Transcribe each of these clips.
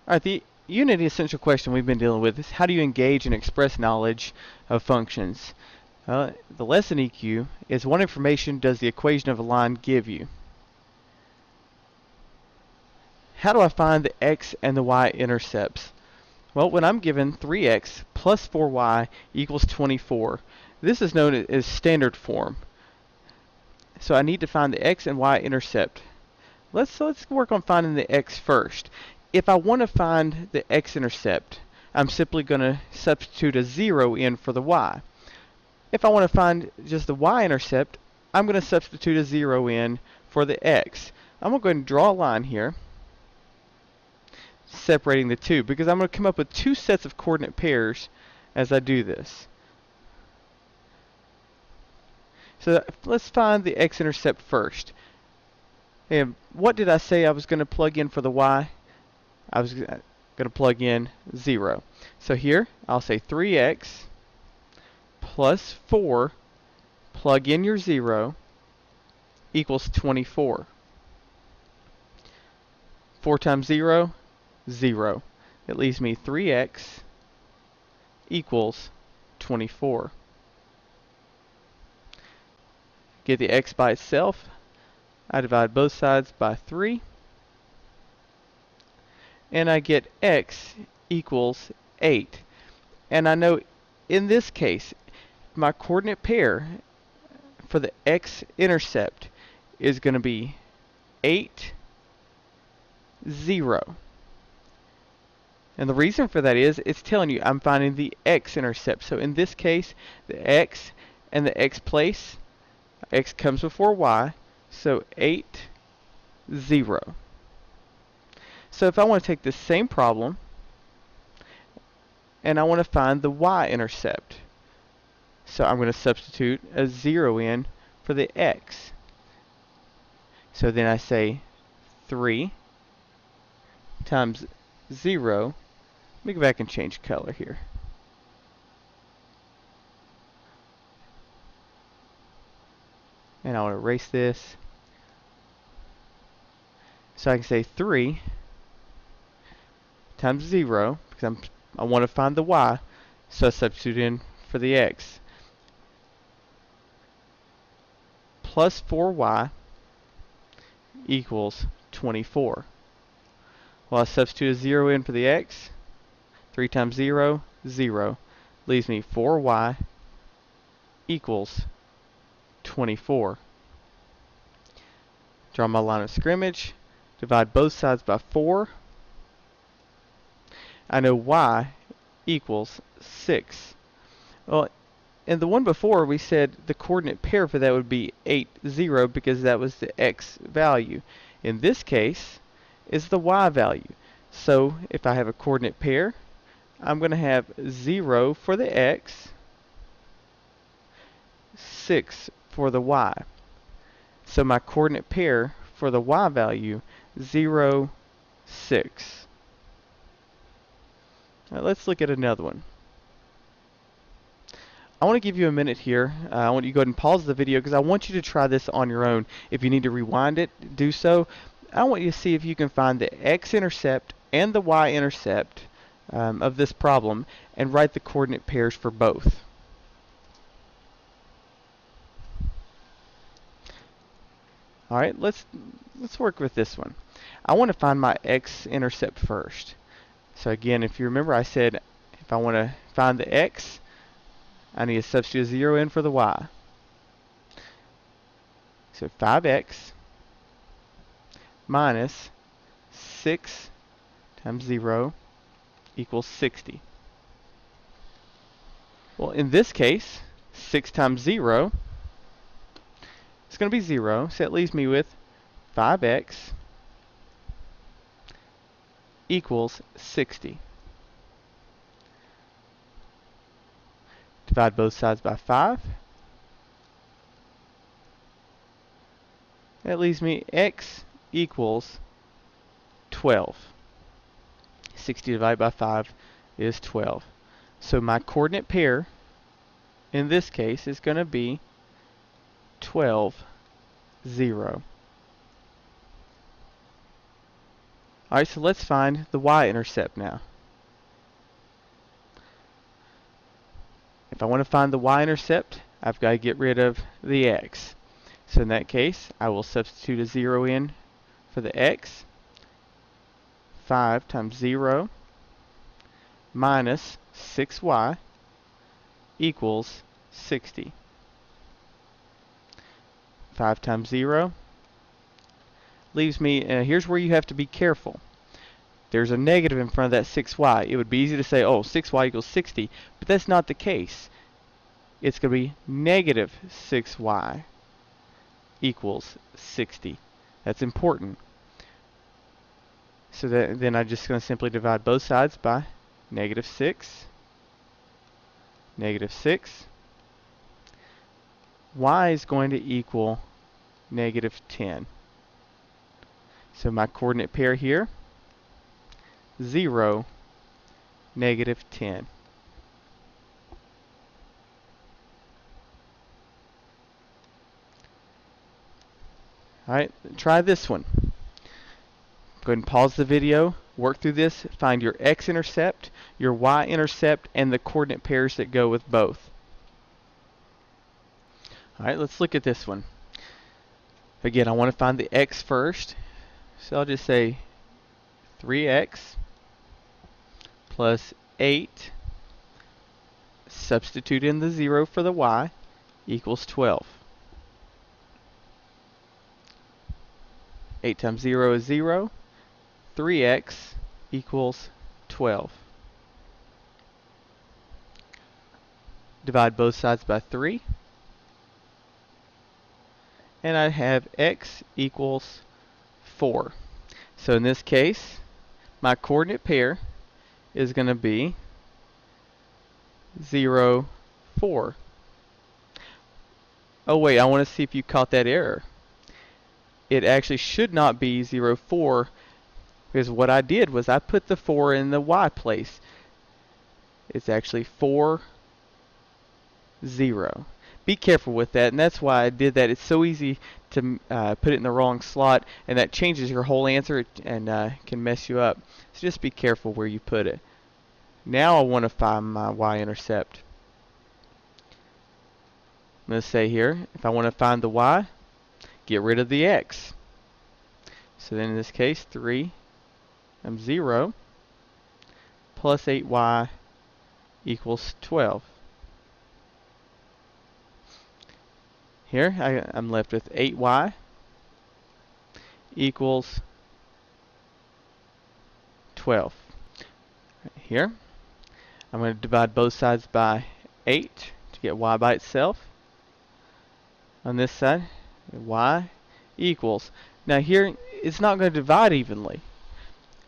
Alright, the Unity essential question we've been dealing with is how do you engage and express knowledge of functions? The lesson EQ is what information does the equation of a line give you? How do I find the x and the y intercepts? Well, when I'm given 3x plus 4y equals 24, this is known as standard form. So I need to find the x and y intercept. Let's work on finding the x first. If I want to find the x-intercept, I'm simply going to substitute a 0 in for the y. If I want to find just the y-intercept, I'm going to substitute a 0 in for the x. I'm going to go ahead and draw a line here, separating the two, because I'm going to come up with two sets of coordinate pairs as I do this. So let's find the x-intercept first. And what did I say I was going to plug in for the y? I was going to plug in 0. So here, I'll say 3x plus 4, plug in your 0, equals 24. 4 times 0, 0. It leaves me 3x equals 24. Get the x by itself. I divide both sides by 3. And I get x equals 8. And I know in this case, my coordinate pair for the x-intercept is going to be 8, 0. And the reason for that is it's telling you I'm finding the x-intercept. So in this case, the x and the x place, x comes before y, so 8, 0. So if I want to take this same problem and I want to find the y-intercept, so I'm going to substitute a 0 in for the x. So then I say 3 times 0. Let me go back and change color here. And I want to erase this. So I can say 3 times 0, because I want to find the y, so I substitute in for the x. Plus 4y equals 24. Well, I substitute a 0 in for the x. 3 times 0, 0. Leaves me 4y equals 24. Draw my line of scrimmage. Divide both sides by 4. I know y equals 6. Well, in the one before, we said the coordinate pair for that would be 8, 0, because that was the x value. In this case, is the y value. So if I have a coordinate pair, I'm going to have 0 for the x, 6 for the y. So my coordinate pair for the y value, 0, 6. Now let's look at another one. I want to give you a minute here. I want you to go ahead and pause the video because I want you to try this on your own. If you need to rewind it, do so. I want you to see if you can find the x-intercept and the y-intercept of this problem and write the coordinate pairs for both. Alright, let's work with this one. I want to find my x-intercept first. So again, if you remember, I said if I want to find the x, I need to substitute a 0 in for the y. So 5x minus 6 times 0 equals 60. Well, in this case, 6 times 0 is going to be 0, so it leaves me with 5x equals 60. Divide both sides by 5. That leaves me x equals 12. 60 divided by 5 is 12. So my coordinate pair in this case is going to be 12, 0. Alright, so let's find the y-intercept now. If I want to find the y-intercept, I've got to get rid of the x. So in that case, I will substitute a 0 in for the x. 5 times 0 minus 6y equals 60. 5 times 0 leaves me, here's where you have to be careful. There's a negative in front of that 6y. It would be easy to say, oh, 6y equals 60, but that's not the case. It's going to be negative 6y equals 60. That's important. So then I'm just going to simply divide both sides by negative 6. Negative 6. Y is going to equal negative 10. So my coordinate pair here, 0, negative 10. Alright, try this one. Go ahead and pause the video, work through this, find your x-intercept, your y-intercept, and the coordinate pairs that go with both. Alright, let's look at this one. Again, I want to find the x first, so I'll just say 3x plus 8, substitute in the 0 for the y, equals 12. 8 times 0 is 0. 3x equals 12. Divide both sides by 3. And I have x equals 4. So in this case, my coordinate pair is going to be 0, 4. Oh wait, I want to see if you caught that error. It actually should not be 0, 4, because what I did was I put the 4 in the y place. It's actually 4, 0. Be careful with that, and that's why I did that. It's so easy to put it in the wrong slot, and that changes your whole answer and can mess you up. So just be careful where you put it. Now I want to find my y-intercept. I'm going to say here, if I want to find the y, get rid of the x. So then in this case, 3 times 0 plus 8y equals 12. Here, I'm left with 8y equals 12. Here, I'm going to divide both sides by 8 to get y by itself. On this side, y equals. Now here, it's not going to divide evenly.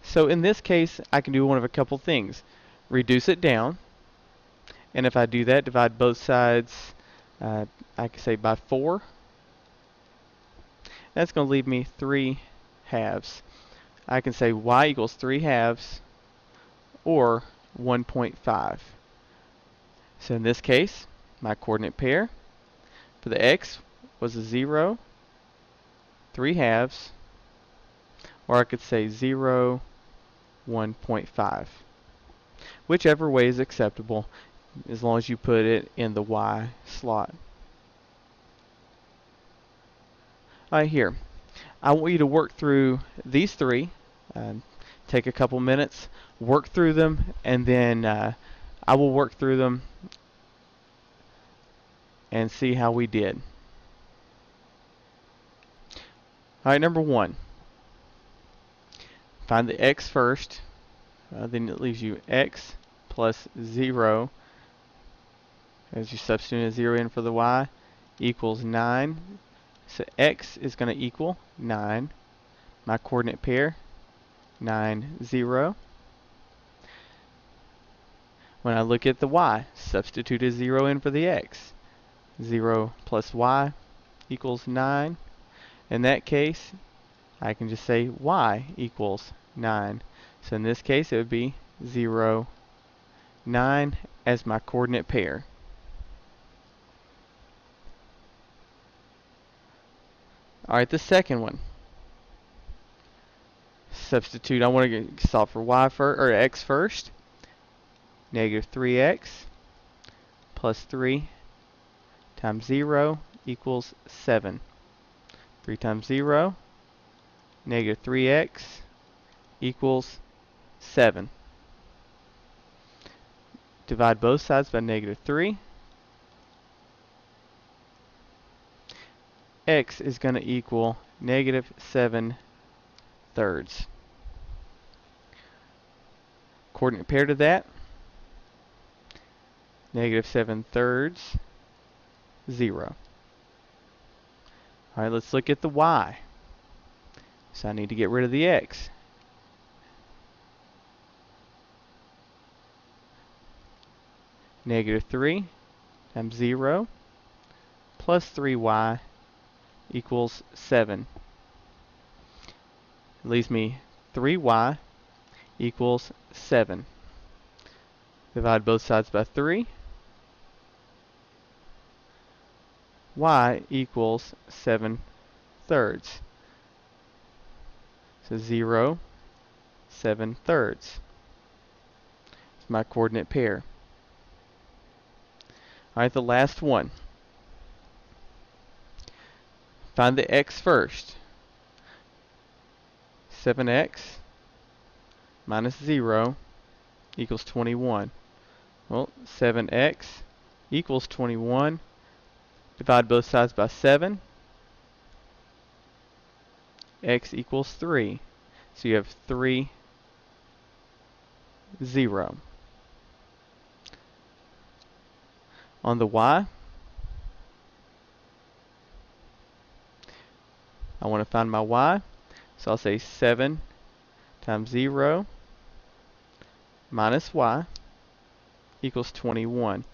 So in this case, I can do one of a couple things. Reduce it down. And if I do that, divide both sides, I can say by 4. That's going to leave me 3 halves. I can say y equals 3 halves or 1.5. So in this case, my coordinate pair for the x was a 0, 3 halves, or I could say 0, 1.5. Whichever way is acceptable, as long as you put it in the y slot. Alright, here. I want you to work through these three. Take a couple minutes, work through them, and then I will work through them and see how we did. Alright, number 1. Find the x first. Then it leaves you x plus 0, as you substitute a 0 in for the y, equals 9. So x is going to equal 9. My coordinate pair, 9, 0. When I look at the y, substitute a 0 in for the x. 0 plus y equals 9. In that case, I can just say y equals 9. So in this case, it would be 0, 9 as my coordinate pair. Alright, the second one. substitute. I want to solve for y first, or x first. Negative 3x plus 3 times 0 equals 7. 3 times 0, negative 3x equals 7. Divide both sides by negative 3. X is going to equal negative 7/3. Coordinate pair to that, negative 7/3, 0. Alright, let's look at the y. So I need to get rid of the x. Negative 3 times 0 plus 3y equals 7. It leaves me 3y equals 7. Divide both sides by 3. Y equals 7/3. So 0, 7/3. It's my coordinate pair. Alright, the last one. Find the x first. 7x minus 0 equals 21. Well, 7x equals 21. Divide both sides by 7. X equals 3. So you have 3, 0. On the y, I want to find my y. So I'll say 7 times 0 minus y equals 21.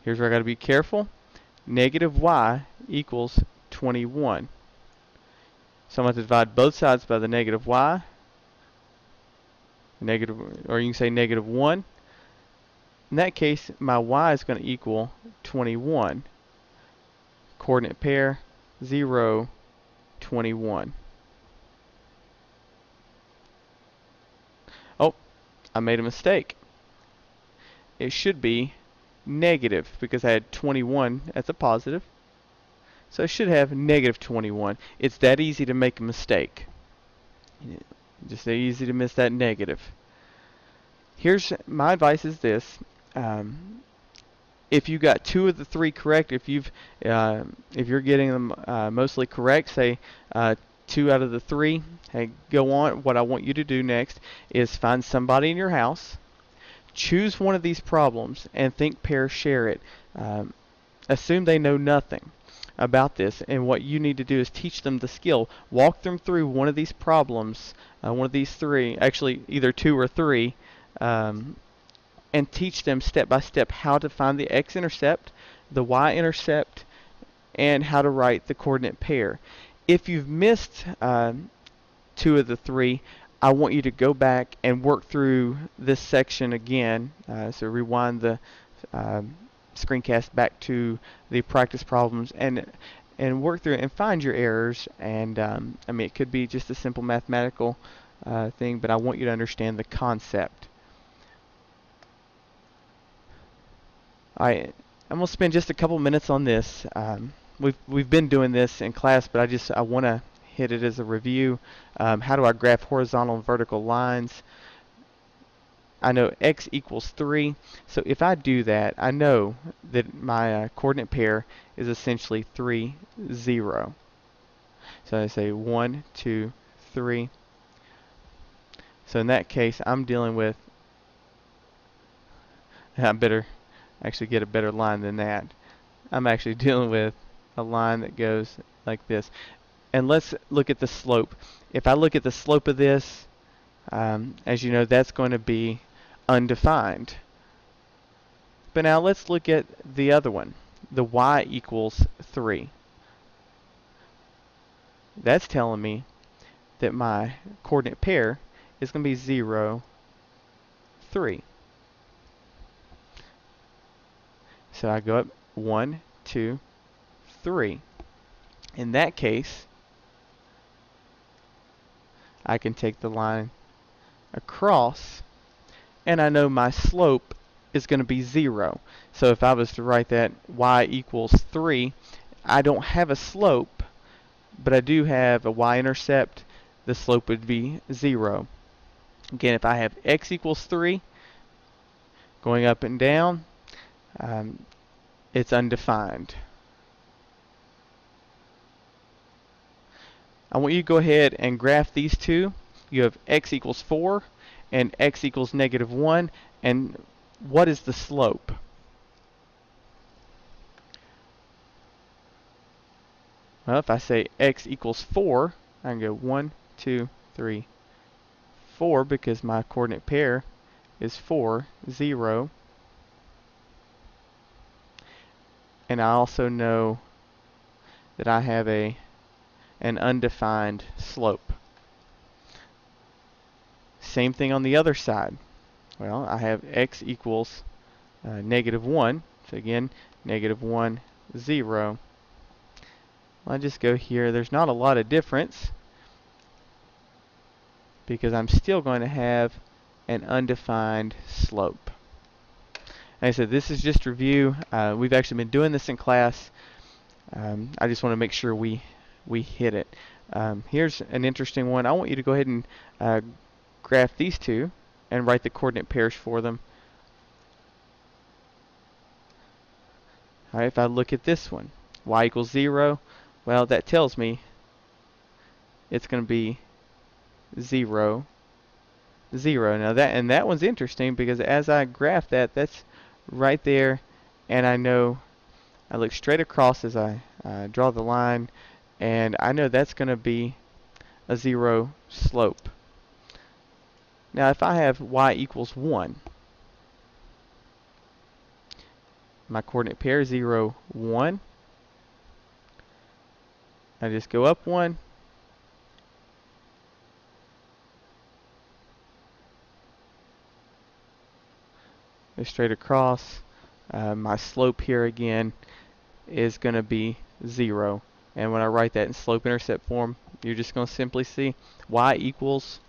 Here's where I got to be careful. Negative y equals 21. So I'm going to divide both sides by the negative y. Negative, or you can say negative 1. In that case, my y is going to equal 21. Coordinate pair 0, 21. Oh, I made a mistake. It should be negative because I had 21 as a positive. So I should have negative 21. It's that easy to make a mistake. Just that easy to miss that negative. Here's my advice is this. If you got 2 of the 3 correct, if you're getting them mostly correct, say 2 out of the 3, hey, go on. What I want you to do next is find somebody in your house, choose one of these problems, and think pair share it. Assume they know nothing about this, and what you need to do is teach them the skill. Walk them through one of these problems, one of these 3, actually either 2 or 3, and teach them step by step how to find the x-intercept, the y-intercept, and how to write the coordinate pair. If you've missed 2 of the 3, I want you to go back and work through this section again. So rewind the screencast back to the practice problems and work through it and find your errors. And I mean, it could be just a simple mathematical thing, but I want you to understand the concept. I'm gonna spend just a couple minutes on this. We've been doing this in class, but I want to hit it as a review. How do I graph horizontal and vertical lines? I know x equals 3, so if I do that, I know that my coordinate pair is essentially 3, 0. So I say 1, 2, 3. So in that case, I'm dealing with, I better actually get a better line than that. I'm actually dealing with a line that goes like this. And let's look at the slope. If I look at the slope of this, as you know, that's going to be undefined. But now let's look at the other one, the y equals 3. That's telling me that my coordinate pair is going to be 0, 3. So I go up 1, 2, 3. In that case, I can take the line across, and I know my slope is going to be 0. So if I was to write that y equals 3, I don't have a slope, but I do have a y-intercept. The slope would be 0. Again, if I have x equals 3, going up and down, it's undefined. I want you to go ahead and graph these two. You have x equals 4 and x equals -1. And what is the slope? Well, if I say x equals 4, I can go 1, 2, 3, 4 because my coordinate pair is 4, 0. And I also know that I have an undefined slope. Same thing on the other side. Well, I have x equals -1. So again, -1, 0. I'll just go here. There's not a lot of difference because I'm still going to have an undefined slope. Like I said, this is just review. We've actually been doing this in class. I just want to make sure we hit it. Here's an interesting one. I want you to go ahead and graph these two and write the coordinate pairs for them. All right, if I look at this one, y equals 0, well, that tells me it's going to be 0, 0. Now that one's interesting because as I graph that, that's right there, and I know I look straight across as I draw the line, and I know that's going to be a 0 slope. Now if I have y equals 1, my coordinate pair 0, 1, I just go up 1, go straight across. My slope here again is going to be 0. And when I write that in slope-intercept form, you're just going to simply see y equals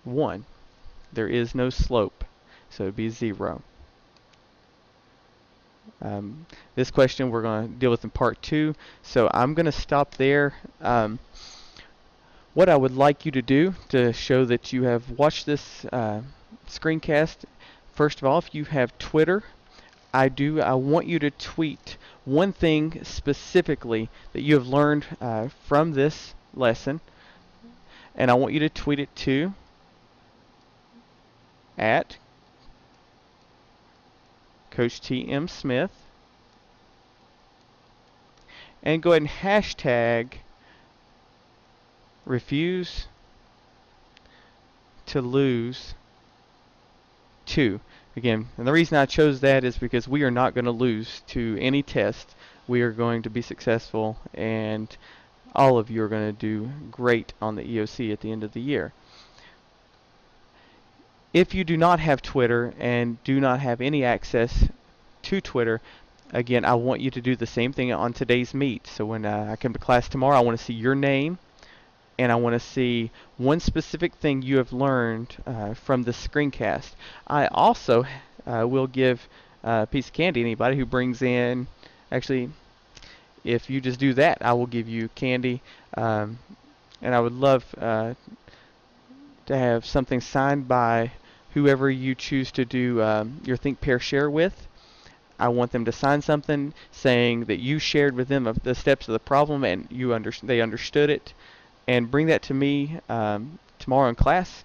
1. There is no slope, so it would be 0. This question we're going to deal with in part 2, so I'm going to stop there. What I would like you to do to show that you have watched this screencast, first of all, if you have Twitter, I want you to tweet one thing specifically that you have learned from this lesson, and I want you to tweet it to at Coach T.M. Smith, and go ahead and hashtag refuse to lose 2. Again, and the reason I chose that is because we are not going to lose to any test. We are going to be successful, and all of you are going to do great on the EOC at the end of the year. If you do not have Twitter and do not have any access to Twitter, again, I want you to do the same thing on today's meet. So when I come to class tomorrow, I want to see your name, and I want to see one specific thing you have learned from the screencast. I also will give a piece of candy to anybody who brings in, actually, if you just do that, I will give you candy. And I would love to have something signed by whoever you choose to do your Think, Pair, Share with. I want them to sign something saying that you shared with them the steps of the problem and they understood it. And bring that to me tomorrow in class.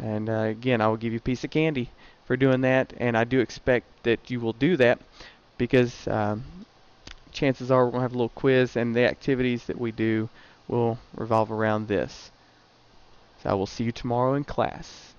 And again, I will give you a piece of candy for doing that. And I do expect that you will do that because chances are we're going to have a little quiz, and the activities that we do will revolve around this. So I will see you tomorrow in class.